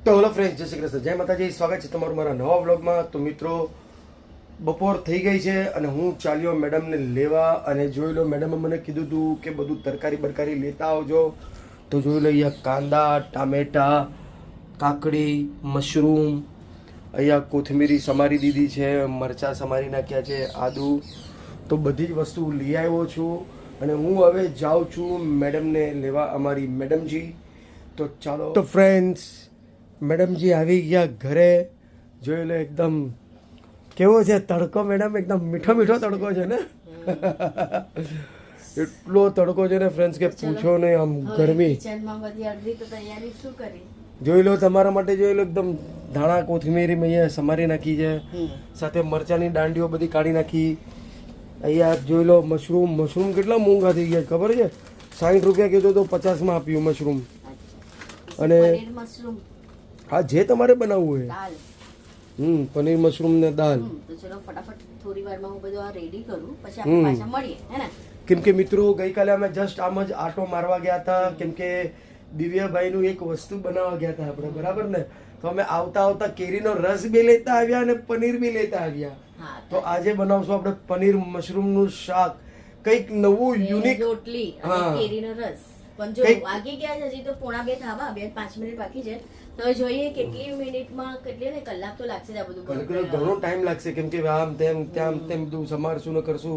તો hello friends, જય શ્રી કૃષ્ણ, જય માતાજી. સ્વાગત છે તમારું મારા નવા વ્લોગમાં. તો મિત્રો, બપોર થઈ ગઈ છે અને હું ચાલ્યો મેડમને લેવા. અને જોઈ લો, મેડમે મને કીધું હતું કે બધું તરકારી બરકારી લેતા આવજો. તો જોઈ લો, અહીંયા કાંદા, ટામેટા, કાકડી, મશરૂમ, અહીંયા કોથમીરી સમારી દીધી છે, મરચાં સમારી નાખ્યા છે, આદુ. તો બધી જ વસ્તુ લઈ આવ્યો છું અને હું હવે જાઉં છું મેડમને લેવા, અમારી મેડમજી. તો ચાલો. તો ફ્રેન્ડ્સ, મેડમજી આવી ગયા ઘરે. જોઈ લો, એકદમ કેવો છે તડકો મેડમ, એકદમ મીઠો મીઠો તડકો છે ને. એટલો તડકો છે ને ફ્રેન્ડ્સ કે પૂછો નહીં. આમ ગરમી. જોઈ લો, તમારા માટે જોઈ લો, એકદમ ધાણા કોથમીરી મેં સમારી નાખી છે, સાથે મરચાની દાંડીઓ બધી કાઢી નાખી. અહીંયા જોઈ લો, મશરૂમ કેટલા મોંઘા થઈ ગયા ખબર છે? 60 રૂપિયા કીધું તો 50માં આપ્યું મશરૂમ. અને હા, જે તમારે બનાવવું હોય. પનીર મશરૂમ ને દાલ. તો ચલો ફટાફટ થોડી વારમાં હું બધું આ રેડી કરું, પછી આપણે પાછા મળીએ, હે ને? કેમ કે મિત્રો, ગઈકાલે અમે જસ્ટ આમ જ આટો મારવા ગયા હતા, કેમ કે દિવ્યાભાઈનું એક વસ્તુ બનાવવા ગયા હતા આપણે, બરાબર ને? તો અમે આવતા આવતા કેરીનો રસ બી લેતા આવ્યા અને પનીર બી લેતા આવ્યા. તો આજે બનાવશું આપણે પનીર મશરૂમનું શાક, કંઈક નવું યુનિક. રોટલી અને કેરીનો રસ. પણ જો વાગી ગયા છે, હજી તો 4:30 થવા, 5 મિનિટ બાકી છે. તો જોઈએ કેટલી મિનિટમાં, કેટલી ને કલાક તો લાગશે આ બધું. ઘણો ટાઈમ લાગશે, કેમ કે આમ તેમ ત્યાં તેમ બધું સમારશું ને કરશું,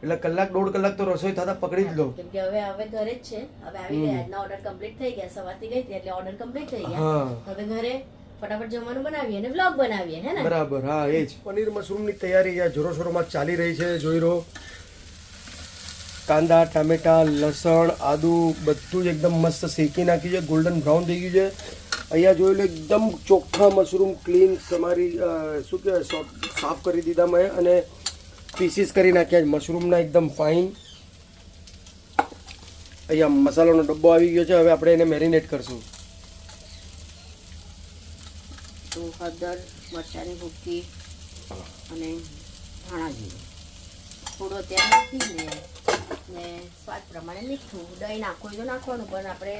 એટલે કલાક 1.5 કલાક તો રસોઈ થતા પકડી જ લો. કેમ કે હવે ઘરે જ છે, હવે આવી ગયા, આજના ઓર્ડર કમ્પ્લીટ થઈ ગયા, સવારથી ગઈ હતી એટલે ઓર્ડર કમ્પ્લીટ થઈ ગયા. હવે ઘરે ફટાફટ જમવાનું બનાવીએ અને વ્લોગ બનાવીએ, હે ને? બરાબર, હા એ જ. પનીર મશરૂમની તૈયારી જોરો શોરોમાં ચાલી રહી છે. જોઈ લો, કાંદા, ટામેટા, લસણ, આદુ બધું જ એકદમ મસ્ત શેકી નાખી છે, ગોલ્ડન બ્રાઉન થઈ ગયું છે. અહીંયા જોઈ લો, એકદમ ચોખ્ખા મશરૂમ ક્લીન તમારી શું કહેવાય, સાફ કરી દીધા મેં અને પીસીસ કરી નાખ્યા મશરૂમના, એકદમ ફાઇન. અહીંયા મસાલાનો ડબ્બો આવી ગયો છે, હવે આપણે એને મેરિનેટ કરશું. તો હળદર, મરચાંની ભૂકી અને ધાણા જીરું થોડો ત્યાં નાખીને ને સ્વાદ પ્રમાણે મીઠું, દહીં નાખવું તો નાખવાનું, પણ આપણે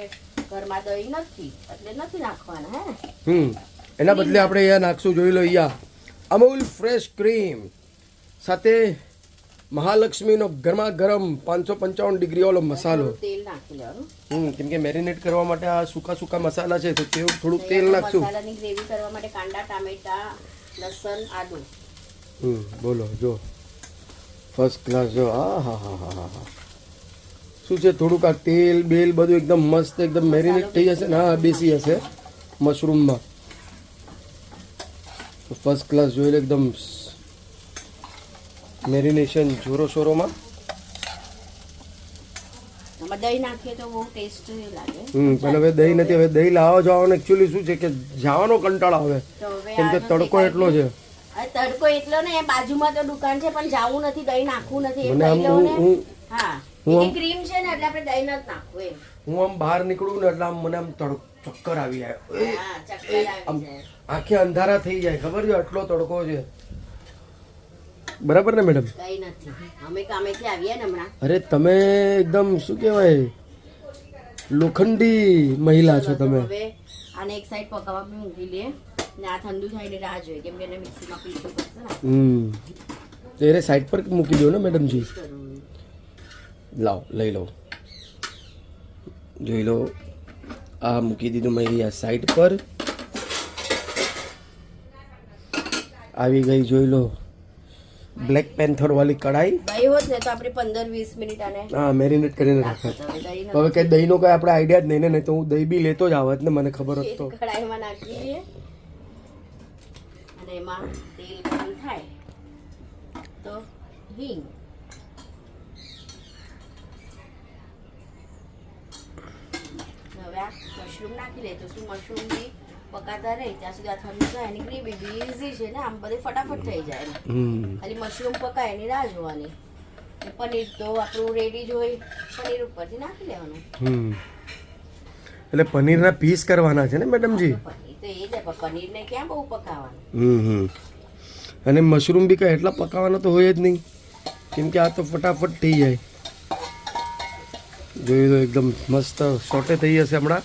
ઘરમાં દહીં નથી એટલે નથી નાખવાના, હે ને? એના બદલે આપણે અહીંયા નાખશું. જોઈ લો, અહીંયા અમૂલ ફ્રેશ ક્રીમ સાથે મહાલક્ષ્મીનો ગરમા ગરમ 555 ડિગ્રી વાળો મસાલો. તેલ નાખી લેવાનું. કેમ કે મેરિનેટ કરવા માટે આ સૂકા મસાલા છે, તો થોડુંક તેલ નાખશું. મસાલાની ગ્રેવી કરવા માટે કાંદા, ટામેટા, લસણ, આદુ. બોલો, જો ફર્સ્ટ ક્લાસ. જો હા હા હા હા હા, શું છે, થોડુંક આ તેલ બેલ બધું એકદમ મસ્ત, એકદમ મેરિનેટ થઈ જશે ને. હા, બેસી હશે મશરૂમમાં. ફર્સ્ટ ક્લાસ જોઈ લો, એકદમ મેરિનેશન જોરો શોરોમાં. દહીં નાખીએ તો બહુ ટેસ્ટ લાગે. પણ હવે દહીં નથી, હવે દહીં લાવવા જવાનું એકચ્યુઅલી શું છે કે જવાનો કંટાળો આવે, કેમ કે તડકો એટલો છે. તડકો એટલો ને, બાજુમાં તો દુકાન છે પણ જાવું નથી, દહીં નાખવું નથી. હા, ક્રીમ છે ને એટલે આપણે દહીં નથી નાખવું એમ. હું આમ બહાર નીકળું ને એટલે આમ મને આમ ચક્કર આવી જાય, આંખે અંધારા થઈ જાય, ખબર છે? આટલો તડકો છે. બરાબર ને મેડમ? કઈ નથી, અમે કામેથી આવ્યા ને હમણાં. અરે તમે એકદમ શું કહેવાય, લોખંડી મહિલા છો તમે. હવે આને એક સાઈડ પકાવવા મૂકી દે ને આ ઠંડુ થાય ને રાહ જોઈએ, કેમ કે એને મિક્સીમાં પીસવું પડશે ને. તો એને સાઈડ પર મૂકી દો ને મેડમજી. લાવ, લઈ લો. જોઈ લો, આ મૂકી દીધું મેં અહીંયા સાઈડ પર. આવી ગઈ, જોઈ લો, બ્લેક પેન્થર વાળી કઢાઈ. દહીં હોત ને તો આપણે 15-20 મિનિટ આને મેરિનેટ કરીને રાખત. હવે કઈ દહીંનો કઈ આપણે આઈડિયા જ નહીં ને, તો હું દહીં બી લેતો જ આવત ને, મને ખબર હોત તો. કઢાઈમાં નાખી દઈએ અને એમાં તેલ ગરમ થાય તો હિંગ, હવે આ મશરૂમ નાખી લે. તો શું, મશરૂમ બી પકાતા રહે ત્યાં સુધી આ ઠંડુ થાય. એની ગ્રેવી બી ઈઝી છે ને, આમ બધી ફટાફટ થઈ જાય. ખાલી મશરૂમ પકાય એની રાહ જોવાની. પનીર તો આપણું રેડી જ હોય, પનીર ઉપરથી નાખી લેવાનું. એટલે પનીરના પીસ કરવાના છે ને મેડમજી? પનીર તો એ જ, પનીરને ક્યાં બહુ પકાવવાનું. અને મશરૂમ બી કઈ એટલા પકાવવાના તો હોય જ નહીં, કેમ કે આ તો ફટાફટ થઈ જાય. જોઈ લો, એકદમ મસ્ત સોટે થઈ જશે હમણાં.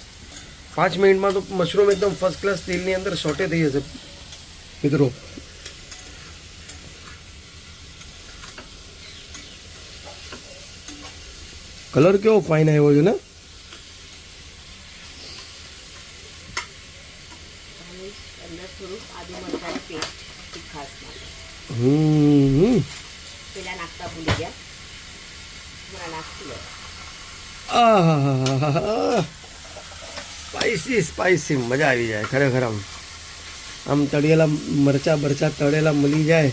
5 મિનિટમાં તો મશરૂમ એકદમ ફર્સ્ટ ક્લાસ તેલની અંદર સોટે થઈ જશે મિત્રો. કલર કેવો ફાઇન આવ્યો છે ને. અંદર થોડું આદુ મરચાંની પેસ્ટ તીખાસ માટે પેલા નાખતા ભૂલી ગયા, હમણાં નાખી લો. સ્પાઈસી સ્પાઈસી મજા આવી જાય ખરેખર. આમ તળેલા મરચા બરચા તળેલા મળી જાય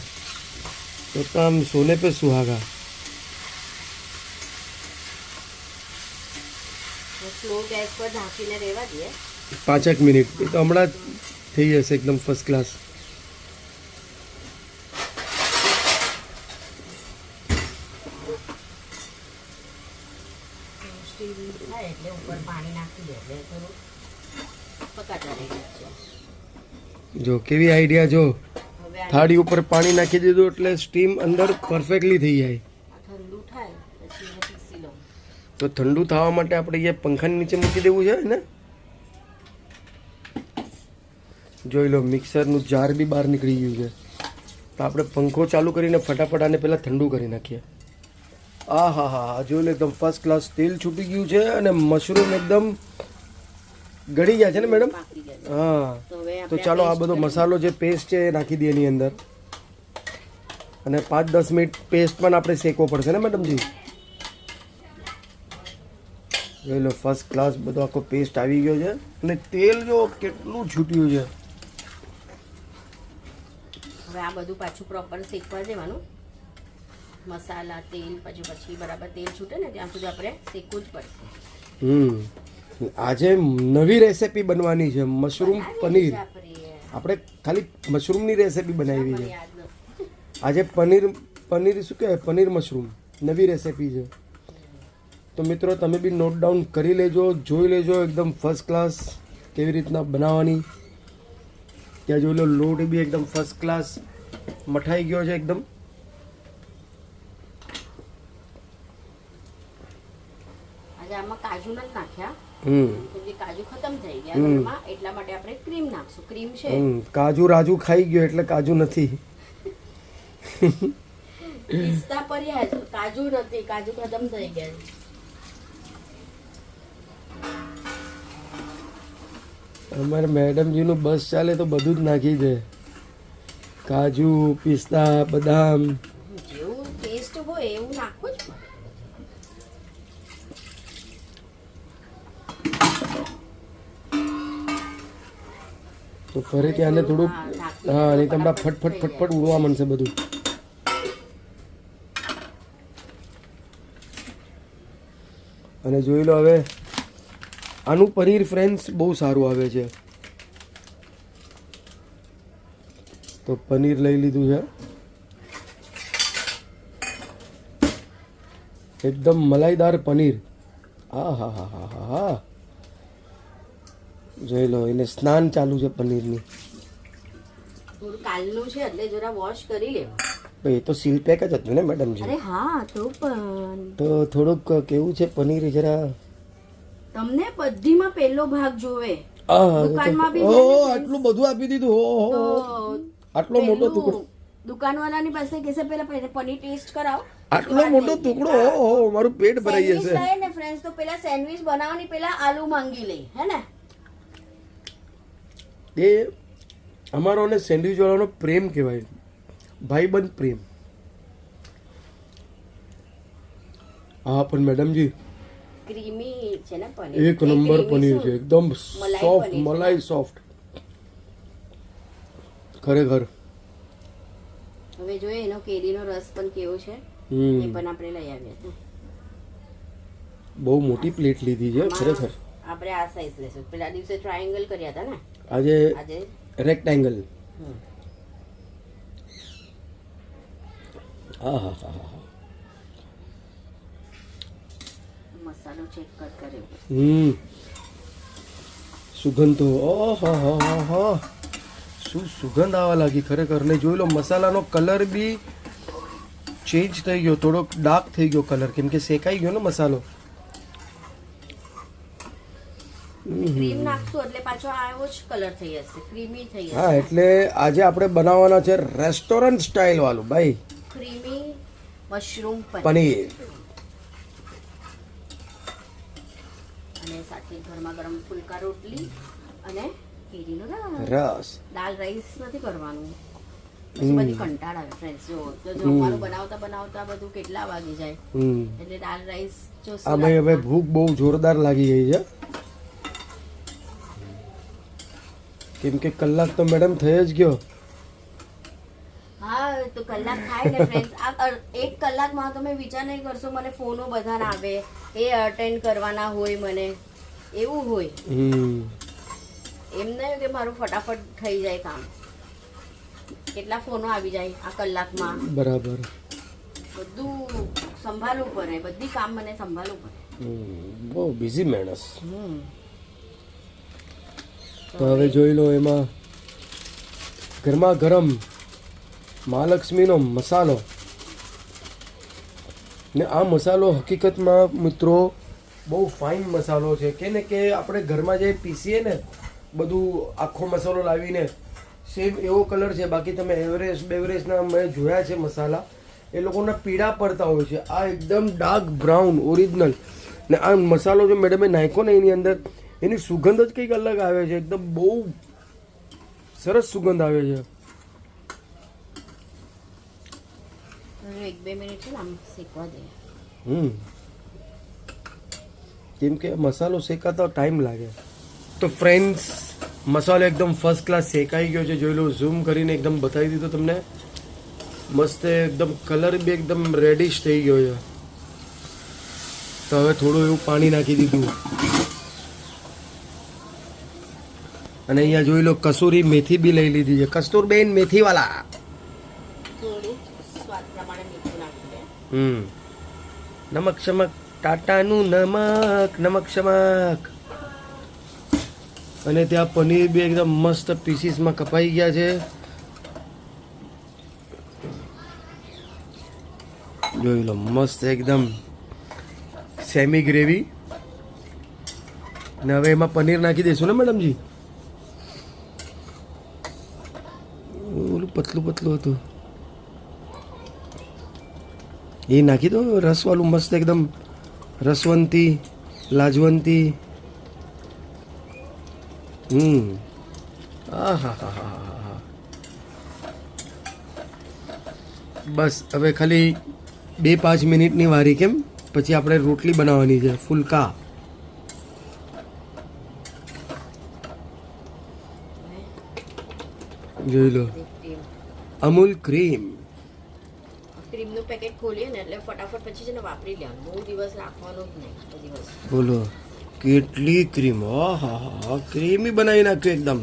તો આમ સોને પે સુહાગા. સ્લો ગેસ પર ઢાંકીને રહેવા દઈએ 5 મિનિટ. એ તો હમણાં જ થઈ જશે એકદમ ફર્સ્ટ ક્લાસ. સ્ટીમ થાય એટલે ઉપર પાણી નાખી દે એટલે થોડું પકાતા રહી જશે. જો કેવી આઈડિયા. જો હવે થાળી ઉપર પાણી નાખી દીધું એટલે સ્ટીમ અંદર પરફેક્ટલી થઈ જાય. આ ઠંડુ થાય પછી એને પીસી લો. તો ઠંડુ થવા માટે આપણે અહીંયા પંખાની નીચે મૂકી દેવું છે ને. જોઈ લો મિક્સરનું જાર બી બહાર નીકળી ગયું છે. તો આપણે પંખો ચાલુ કરીને ફટાફટ આને પહેલાં ઠંડુ કરી નાખીએ. હા જોઈ લો એકદમ ફર્સ્ટ ક્લાસ તેલ છૂટી ગયું છે અને મશરૂમ એકદમ ગળી ગયા છે ને મેડમ. પાકી જશે. હા તો હવે તો આપણે ચાલો આ paste બધો કરી મસાલો જે પેસ્ટ છે એ નાખી દઈએ એની અંદર. અને 5-10 મિનિટ પેસ્ટ પણ આપણે શેકવો પડશે ને મેડમજી. જોઈ લો ફર્સ્ટ ક્લાસ બધો આખો પેસ્ટ આવી ગયો છે અને તેલ જો કેટલું છૂટ્યું છે. હવે આ બધું પાછું પ્રોપર શેકવા દેવાનું. મસાલા તેલ પછી બરાબર તેલ છૂટે ને ત્યાં સુધી આપણે શેકવું જ પડશે. આજે નવી રેસીપી બનવાની છે મશરૂમ પનીર. આપણે ખાલી મશરૂમની રેસીપી બનાવી છે આજે. પનીર શું કહેવાય, પનીર મશરૂમ નવી રેસીપી છે. તો મિત્રો તમે બી નોટ ડાઉન કરી લેજો, જોઈ લેજો એકદમ ફર્સ્ટ ક્લાસ કેવી રીતના બનાવવાની. ત્યાં જોઈ લો લોટ બી એકદમ ફર્સ્ટ ક્લાસ મઠાઈ ગયો છે એકદમ. આજે આમાં કાજુ નથી નાખ્યા કેમ કે કાજુ ખતમ થઈ ગયા ઘરમાં, એટલા માટે આપણે ક્રીમ નાખશું. ક્રીમ છે કાજુ રાજુ ખાઈ ગયો એટલે કાજુ નથી. પિસ્તા પડ્યા છે, કાજુ નથી, કાજુ ખતમ થઈ ગયા છે. અમારે મેડમજીનું બસ ચાલે તો બધું જ નાખી દે. કાજુ પિસ્તા બદામ જેવું ટેસ્ટ હોય એવું નાખવું જ પડે. તો ફરીથી આને થોડુંક હા નહીં તો હમણાં ફટફટ ઉડવા માંડશે બધું. અને જોઈ લો હવે આનું પનીર ફ્રેન્ડ્સ બહુ સારું આવે છે. તો પનીર લઈ લીધું છે એકદમ મલાઈદાર પનીર. હા જોઈ લો એને સ્નાન ચાલુ છે પનીરની. થોડું કાલનું છે એટલે જરા વોશ કરી લેવું. એ તો સીલ પેક જ હતું ને મેડમજી. અરે હા તો પણ તો થોડુંક કેવું છે પનીર જરા તમને બધીમાં પહેલો ભાગ જોવે. દુકાનમાં બી આટલું બધું આપી દીધું. તો આટલો મોટો ટુકડો દુકાનવાળાની પાસે કહેશે પેલા પનીર ટેસ્ટ કરાવો. આટલો મોટો ટુકડો મારું પેટ ભરાઈ સેન્ડવિચ જશે. લાય ને ફ્રેન્ડ્સ તો પેલા સેન્ડવિચ બનાવવાની પેલા આલુ માંગી લે હે ને. એ અમારો ને સેન્ડવિચ વાળાનો પ્રેમ કહેવાય, ભાઈબંધ પ્રેમ. હા પણ મેડમજી ક્રીમી છે ને પનીર. એક નંબર પનીર છે એકદમ સોફ્ટ પનીર છે. મલાઈ સોફ્ટ ખરેખર. હવે જોઈએ એનો કેરીનો રસ પણ કેવો છે એ હમ પણ આપણે લઈ આવીએ છીએ. બહુ મોટી પ્લેટ લીધી છે ખરેખર. આપણે આ સાઈઝ લેશું. પેલા દિવસે ટ્રાયેંગલ કર્યા હતા ને, આજે આજે રેક્ટેંગલ. હા મસાલો ચેક કર્યો. સુગંધ તો ઓહો શું સુગંધ આવવા લાગી ખરેખર. ને જોઈ લો મસાલાનો કલર બી ચેન્જ થઈ ગયો, થોડોક ડાર્ક થઈ ગયો કલર કેમ કે શેકાઈ ગયો ને મસાલો. ક્રીમ નાખશું એટલે પાછો આવો જ કલર થઈ જશે, ક્રીમી થઈ જશે. હા, એટલે આજે આપણે બનાવવાના છે રેસ્ટોરન્ટ સ્ટાઇલ વાળું ભાઈ ક્રીમી મશરૂમ પનીર. અને સાથે ગરમા ગરમ ફુલકા રોટલી અને કેરીનો રસ. દાલ રાઈસ નથી કરવાનું, પછી બધી કંટાળ આવે ફ્રેન્ડ્સ. જો તો જમવાનું બનાવતા બનાવતા બધું કેટલા વાગી જાય, એટલે દાલ રાઈસ જો અમે હવે ભૂખ બહુ જોરદાર લાગી ગઈ છે, કેમ કે કલાક તો મેડમ થઈ જ ગયો. હા તો કલાક થાય ને ફ્રેન્ડ્સ. આ 1 કલાકમાં તમે વિચાર નહીં કરશો, મને ફોનો બધાના આવે, એ અટેન્ડ કરવાના હોય, મને એવું હોય. એમ નહીં કે મારું ફટાફટ થઈ જાય કામ. કેટલા ફોનો આવી જાય આ કલાકમાં. બરાબર. બધું સંભાળવું પડે, બધી કામ મને સંભાળવું પડે. બહુ બિઝી માણસ. તો હવે જોઈ લો, એમાં ગરમા ગરમ મહાલક્ષ્મીનો મસાલો. ને આ મસાલો હકીકતમાં મિત્રો બહુ ફાઇન મસાલો છે, કે ને કે આપણે ઘરમાં જે પીસીએ ને બધું આખો મસાલો લાવીને સેમ એવો કલર છે. બાકી તમે એવરેસ્ટ બેવરેસ્ટના મેં જોયા છે મસાલા, એ લોકોના પીળા પડતા હોય છે. આ એકદમ ડાર્ક બ્રાઉન ઓરિજિનલ. ને આ મસાલો જો મેડમે નાખ્યો ને એની અંદર, એની સુગંધ જ કંઈક અલગ આવે છે, એકદમ બહુ સરસ સુગંધ આવે છે. 1-2 મિનિટ છે ને આમ શેકવા દે. કેમ કે મસાલો શેકાતા ટાઈમ લાગે. તો ફ્રેન્ડ્સ, મસાલો એકદમ ફર્સ્ટ ક્લાસ શેકાઈ ગયો છે. જોઈ લો, ઝૂમ કરીને એકદમ બતાવી દીધો તમને. મસ્ત એકદમ કલર બી એકદમ રેડિશ થઈ ગયો છે. તો હવે થોડું એવું પાણી નાખી દીધું. અને અહીંયા જોઈ લો, કસૂરી મેથી બી લઈ લીધી છે. કસ્તુરબેન મેથીવાલા. થોડું સ્વાદ પ્રમાણે મીઠું નાખી દે. નમક શમક, ટાટાનું નમક, નમક શમક. અને ત્યાં પનીર બી એકદમ મસ્ત પીસીસમાં કપાઈ ગયા છે. જોઈ લો, મસ્ત એકદમ સેમી ગ્રેવી. ને હવે એમાં પનીર નાખી દઈશું ને મેડમજી. ઓલું પતલું પતલું હતું એ નાખી દો. રસવાળું મસ્ત એકદમ રસવંતી લાજવંતી. બસ હવે ખાલી 2-5 મિનિટની વારી. કેમ? પછી આપણે રોટલી બનાવવાની છે, ફુલકા. જોઈ લો, અમૂલ ક્રીમ. ક્રીમનું પેકેટ ખોલીએ ને એટલે ફટાફટ પછી છે ને વાપરી લેવાનું, બહુ દિવસ રાખવાનું જ નહીં. દિવસ બોલો, કેટલી ક્રીમ! હા, ક્રીમી બનાવી નાખ્યું એકદમ.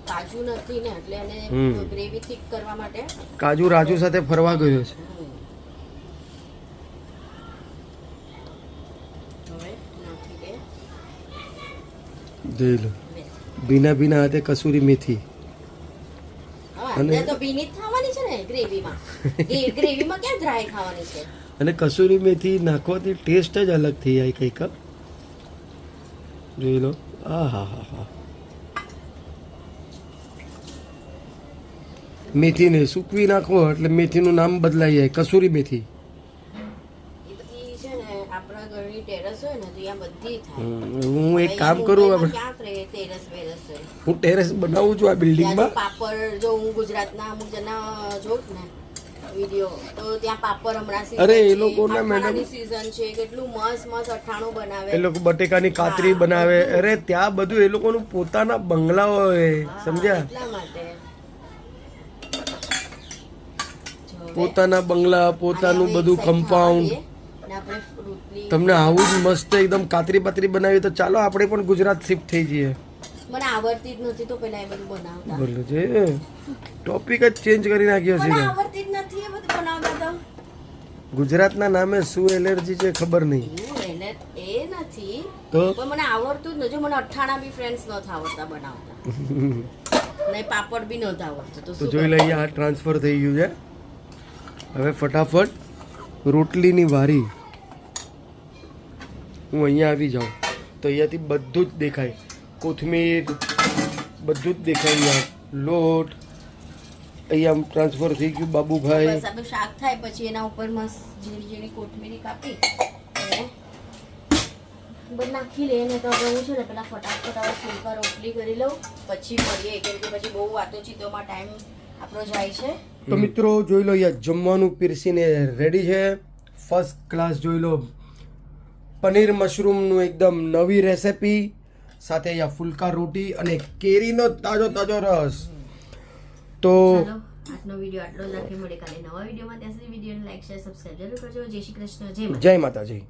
કાજુ નથી ને એટલે એને ગ્રેવી થીક કરવા માટે કાજુ રાજુ સાથે ફરવા ગયો છે. હવે નાખી દે. જોઈ લો, ભીના ભીના હાથે કસૂરી મેથી. અને તો ભીની જ ખાવાની છે ને ગ્રેવીમાં. ગ્રેવીમાં ક્યાં ડ્રાય ખાવાની છે? અને કસૂરી મેથી નાખવાથી ટેસ્ટ જ અલગ થઈ જાય કંઈક. જોઈ લો, હા. મેથીને સૂકવી નાખો એટલે મેથીનું નામ બદલાઈ જાય, કસૂરી મેથી. એ બધી છે ને આપણા ઘરની ટેરેસ હોય ને તો ત્યાં બધી થાય. હું એક કામ કરું, ક્યાં ટેરેસ વેરસ હોય? હું ટેરેસ બનાવું છું આ બિલ્ડિંગમાં. પાપડ જો હું ગુજરાતના અમુક જણા જોઉં ને વિડીયો, તો ત્યાં પાપડ હમણાં અરે એ લોકોના મેડમ સીઝન છે, કેટલું મસ્ત અઠાણું બનાવે. એ લોકો બટેકાની કાતરી બનાવે. અરે ત્યાં બધું એ લોકોનું પોતાના બંગલાઓ હોય, સમજ્યા? એટલા માટે પોતાના બંગલા, પોતાનું બધું કમ્પાઉન્ડ. તમને આવું જ મસ્ત એકદમ કાતરી પાતરી બનાવી તો ચાલો આપણે પણ ગુજરાત શિફ્ટ થઈ જઈએ. મને આવડતી જ નથી તો પેલા એ બધું બનાવતા. બોલો છે, ટોપિક જ ચેન્જ કરી નાખ્યો છે. મને આવડતી જ નથી એ બધું બનાવતા. તો ગુજરાતના નામે શું એલર્જી છે ખબર નહીં. એ નથી તો પણ મને આવડતું જ નથી. મને અઠાણા બી ફ્રેન્ડ્સ નથી આવડતા બનાવતા, નહીં પાપડ બી નથી આવડતું. તો જોઈ લઈએ, આ ટ્રાન્સફર થઈ ગયું છે. હવે ફટાફટ રોટલીની વારી. હું અહીંયા આવી જાઉં તો અહીંયાથી બધું જ દેખાય, કોથમીર બધું જ દેખાય, અહીંયા લોટ, અહીંયા ટ્રાન્સફર થઈ ગયું બાબુભાઈ. બસ આપણું શાક થાય પછી એના ઉપર મસ્ત ઝીણી ઝીણી કોથમીરી કાપી અને બધું નાખી લે ને. તો હવે હું છે ને પેલા ફટાફટ હવે ફુલકા રોટલી કરી લઉં પછી મળીએ, કેમ કે પછી બહુ વાતોચીતોમાં ટાઈમ આપણો જાય છે. તો મિત્રો જોઈ લો, અહીંયા જમવાનું પીરસીને રેડી છે, ફર્સ્ટ ક્લાસ. જોઈ લો પનીર મશરૂમનું એકદમ નવી રેસિપી સાથે અહીંયા ફુલકા રોટી અને કેરીનો તાજો તાજો રસ. તો ચાલો આજનો વિડીયો આટલો જ રાખી, મળે કાલે નવા વિડીયોમાં. ત્યાં સુધી વિડીયોને લાઈક શેર સબસ્ક્રાઇબ જરૂર કરજો. જય શ્રી કૃષ્ણ, જય માતા. જય માતાજી.